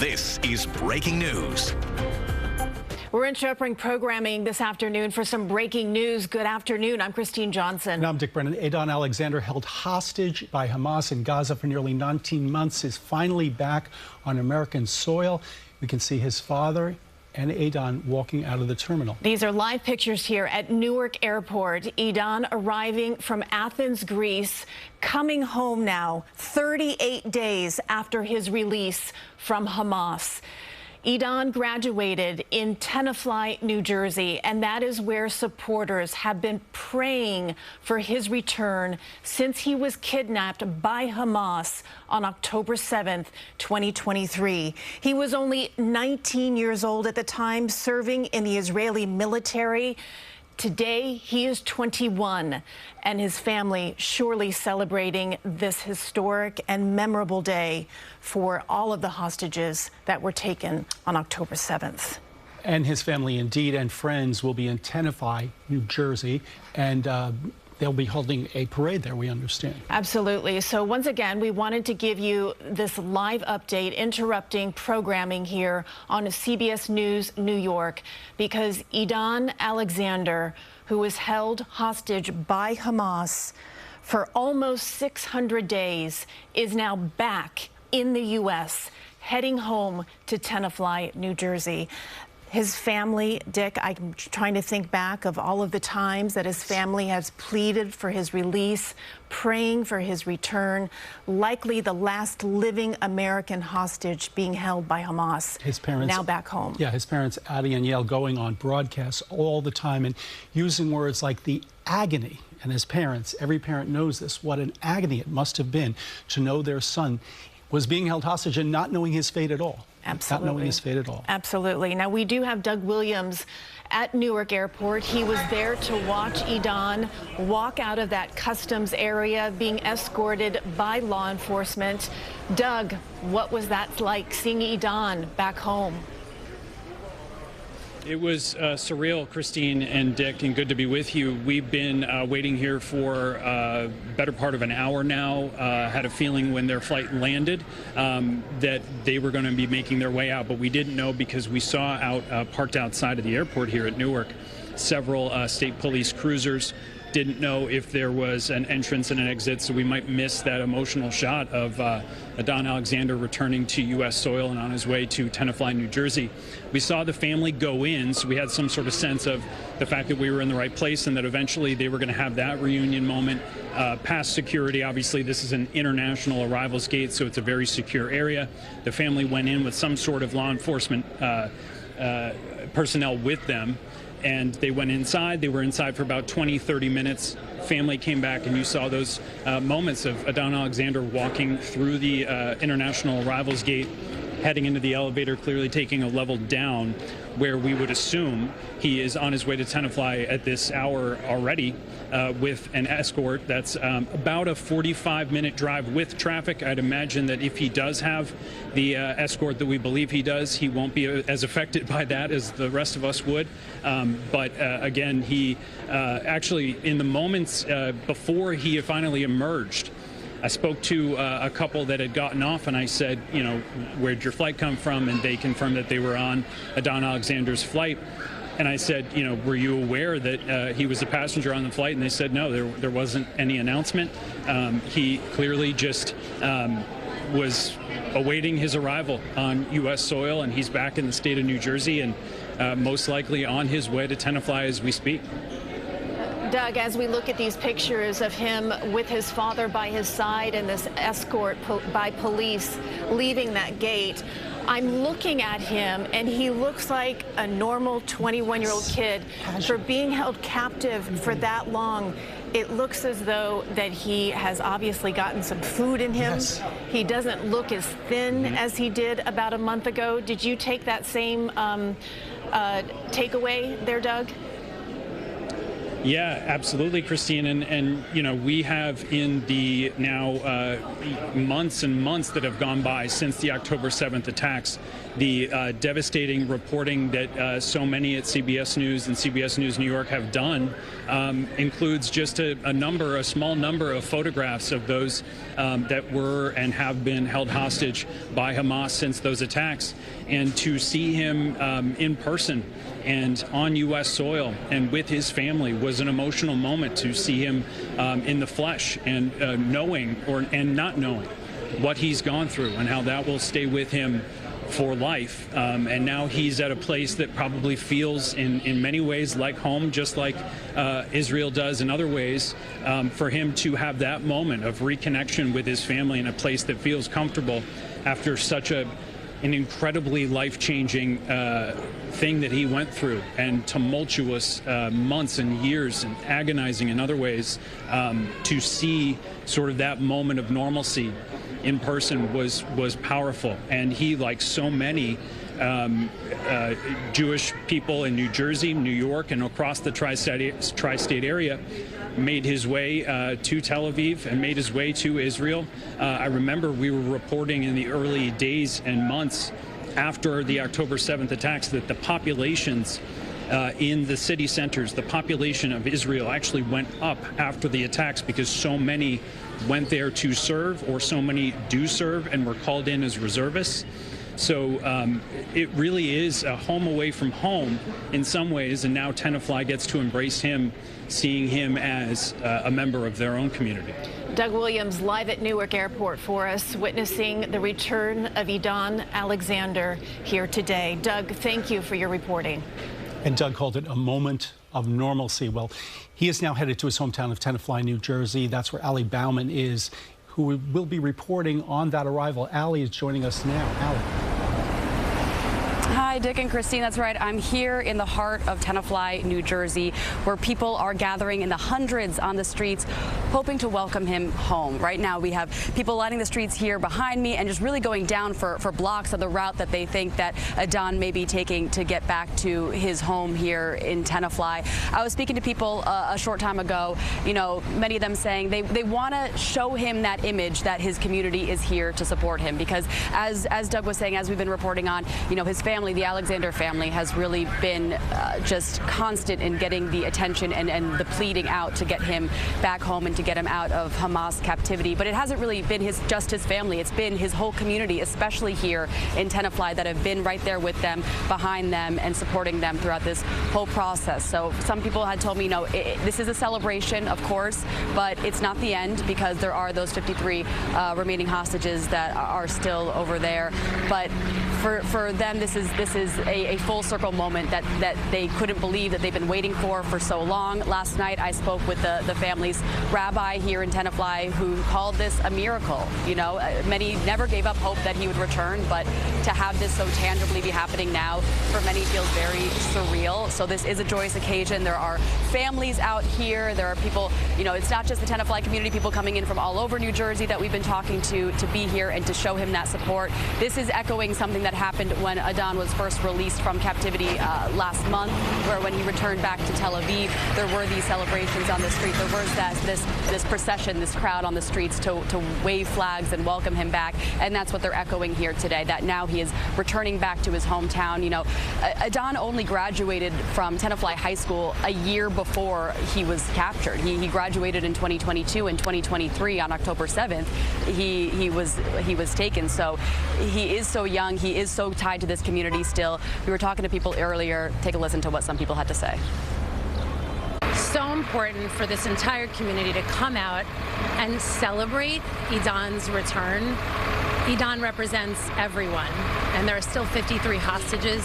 This is breaking news. We're interrupting programming this afternoon for some breaking news. Good afternoon. I'm Christine Johnson. And I'm Dick Brennan. Edan Alexander, held hostage by Hamas in Gaza for nearly 19 months, is finally back on American soil. We can see his father and Edan walking out of the terminal. These are live pictures here at Newark Airport. Edan arriving from Athens, Greece, coming home now 38 days after his release from Hamas. Edan graduated in Tenafly, New Jersey, and that is where supporters have been praying for his return since he was kidnapped by Hamas on October 7th, 2023. He was only 19 years old at the time, serving in the Israeli military. Today, he is 21, and his family surely celebrating this historic and memorable day for all of the hostages that were taken on October 7th. And his family, indeed, and friends will be in Tenafly, New Jersey, and they'll be holding a parade there, we understand. Absolutely. So once again, we wanted to give you this live update, interrupting programming here on CBS News New York, because Edan Alexander, who was held hostage by Hamas for almost 600 days, is now back in the U.S., heading home to Tenafly, New Jersey. His family, Dick, I'm trying to think back of all of the times that his family has pleaded for his release, praying for his return, likely the last living American hostage being held by Hamas. His parents, now back home. Yeah, his parents, Addie and Yael, going on broadcasts all the time and using words like the agony. And his parents, every parent knows this, what an agony it must have been to know their son was being held hostage and not knowing his fate at all. Absolutely. Not knowing his fate at all. Absolutely. Now, we do have Doug Williams at Newark Airport. He was there to watch Edan walk out of that customs area, being escorted by law enforcement. Doug, what was that like, seeing Edan back home? It was surreal, Christine and Dick, and good to be with you. We've been waiting here for a better part of an hour now. Had a feeling when their flight landed that they were going to be making their way out, but we didn't know because we saw out parked outside of the airport here at Newark several state police cruisers. Didn't know if there was an entrance and an exit, so we might miss that emotional shot of Edan Alexander returning to U.S. soil and on his way to Tenafly, New Jersey. We saw the family go in, so we had some sort of sense of the fact that we were in the right place and that eventually they were going to have that reunion moment. Past security, obviously this is an international arrivals gate, so it's a very secure area. The family went in with some sort of law enforcement personnel with them. And they went inside. They were inside for about 20, 30 minutes. Family came back, and you saw those moments of Edan Alexander walking through the international arrivals gate, heading into the elevator, clearly taking a level down, where we would assume he is on his way to Tenafly at this hour already with an escort. That's about a 45-minute drive with traffic. I'd imagine that if he does have the escort that we believe he does, he won't be as affected by that as the rest of us would. But again, he actually, in the moments before he finally emerged, I spoke to a couple that had gotten off, and I said, you know, where'd your flight come from? And they confirmed that they were on Edan Alexander's flight. And I said, you know, were you aware that he was a passenger on the flight? And they said, no, there wasn't any announcement. He clearly just was awaiting his arrival on U.S. soil, and he's back in the state of New Jersey and most likely on his way to Tenafly as we speak. Doug, as we look at these pictures of him with his father by his side and this escort by police leaving that gate, I'm looking at him, and he looks like a normal 21-year-old kid. For being held captive for that long, it looks as though that he has obviously gotten some food in him. Yes. He doesn't look as thin as he did about a month ago. Did you take that same takeaway there, Doug? Yeah, absolutely, Christine. And you know, we have in the now months and months that have gone by since the October 7th attacks, the devastating reporting that so many at CBS News and CBS News New York have done includes just a small number of photographs of those that were and have been held hostage by Hamas since those attacks. And to see him in person and on U.S. soil and with his family was an emotional moment. To see him in the flesh and knowing and not knowing what he's gone through and how that will stay with him for life. And now he's at a place that probably feels in many ways like home, just like Israel does in other ways. For him to have that moment of reconnection with his family in a place that feels comfortable after such an incredibly life-changing thing that he went through, and tumultuous months and years, and agonizing in other ways, to see sort of that moment of normalcy in person was powerful. And he, like so many Jewish people in New Jersey, New York, and across the tri-state area, made his way to Tel Aviv and made his way to Israel. I remember we were reporting in the early days and months after the October 7th attacks that the populations in the city centers, the population of Israel actually went up after the attacks because so many went there to serve, or so many do serve and were called in as reservists. So it really is a home away from home in some ways, and now Tenafly gets to embrace him, seeing him as a member of their own community. Doug Williams live at Newark Airport for us, witnessing the return of Edan Alexander here today. Doug, thank you for your reporting. And Doug called it a moment of normalcy. Well, he is now headed to his hometown of Tenafly, New Jersey. That's where Ali Bowman is, who will be reporting on that arrival. Ali is joining us now. Ali. Hi, Dick and Christine. That's right. I'm here in the heart of Tenafly, New Jersey, where people are gathering in the hundreds on the streets, hoping to welcome him home. Right now, we have people lining the streets here behind me and just really going down for blocks of the route that they think that Edan may be taking to get back to his home here in Tenafly. I was speaking to people a short time ago, many of them saying they want to show him that image that his community is here to support him, because as Doug was saying, as we've been reporting on, his family, the Alexander family, has really been just constant in getting the attention and the pleading out to get him back home and to get him out of Hamas captivity. But it hasn't really been just his family. It's been his whole community, especially here in Tenafly, that have been right there with them, behind them, and supporting them throughout this whole process. So some people had told me, this is a celebration, of course, but it's not the end, because there are those 53 remaining hostages that are still over there. But for them, this is a full circle moment that they couldn't believe, that they've been waiting for so long. Last night, I spoke with the family's rabbi here in Tenafly, who called this a miracle. Many never gave up hope that he would return, but to have this so tangibly be happening now, for many, feels very surreal. So this is a joyous occasion. There are families out here. There are people, it's not just the Tenafly community, people coming in from all over New Jersey that we've been talking to be here and to show him that support. This is echoing something that happened when Edan was first released from captivity last month, where when he returned back to Tel Aviv, there were these celebrations on the street. There was this procession, this crowd on the streets to wave flags and welcome him back. And that's what they're echoing here today, that now he is returning back to his hometown. Edan only graduated from Tenafly High School a year before he was captured. He graduated in 2022. In 2023, on October 7th, he was taken. So he is so young. He is so tied to this community still. We were talking to people earlier. Take a listen to what some people had to say. So important for this entire community to come out and celebrate Edan's return. Edan represents everyone, and there are still 53 hostages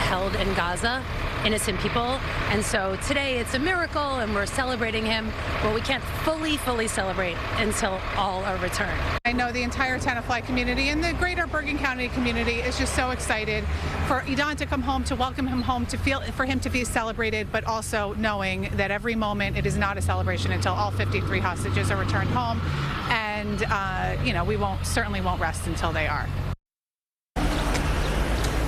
held in Gaza, innocent people. And so today it's a miracle and we're celebrating him, but we can't fully celebrate until all are returned. I know the entire Tenafly community and the greater Bergen County community is just so excited for Edan to come home, to welcome him home, for him to be celebrated, but also knowing that every moment it is not a celebration until all 53 hostages are returned home. And, we certainly won't rest until they are.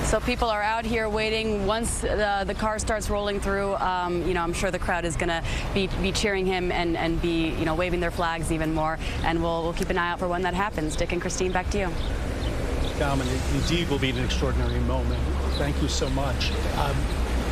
So people are out here waiting. Once the car starts rolling through, I'm sure the crowd is going to be cheering him and be, waving their flags even more. And we'll keep an eye out for when that happens. Dick and Christine, back to you. Bowman, it indeed will be an extraordinary moment. Thank you so much.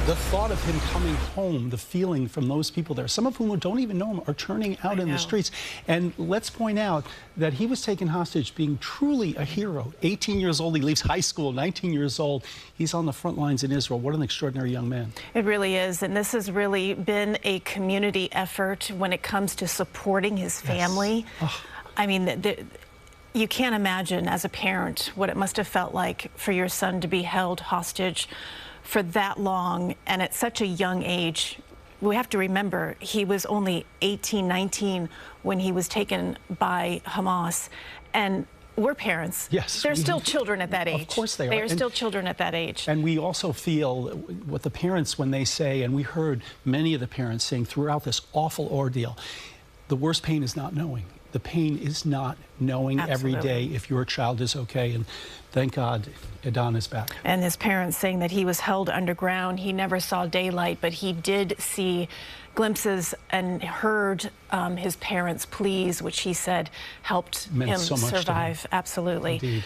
The thought of him coming home, the feeling from those people there, some of whom don't even know him, are turning out in the streets. And let's point out that he was taken hostage being truly a hero. 18 years old, he leaves high school, 19 years old. He's on the front lines in Israel. What an extraordinary young man. It really is. And this has really been a community effort when it comes to supporting his family. Yes. Oh. I mean, you can't imagine as a parent what it must have felt like for your son to be held hostage for that long and at such a young age. We have to remember he was only 18, 19 when he was taken by Hamas. And we're parents. Yes. They're still children at that age. Of course they are. They are still children at that age. And we also feel what the parents, when they say, and we heard many of the parents saying throughout this awful ordeal, the worst pain is not knowing. The pain is not knowing every day if your child is okay. And thank God Edan is back. And his parents saying that he was held underground. He never saw daylight, but he did see glimpses and heard his parents' pleas, which he said helped him so much survive. Absolutely. Indeed.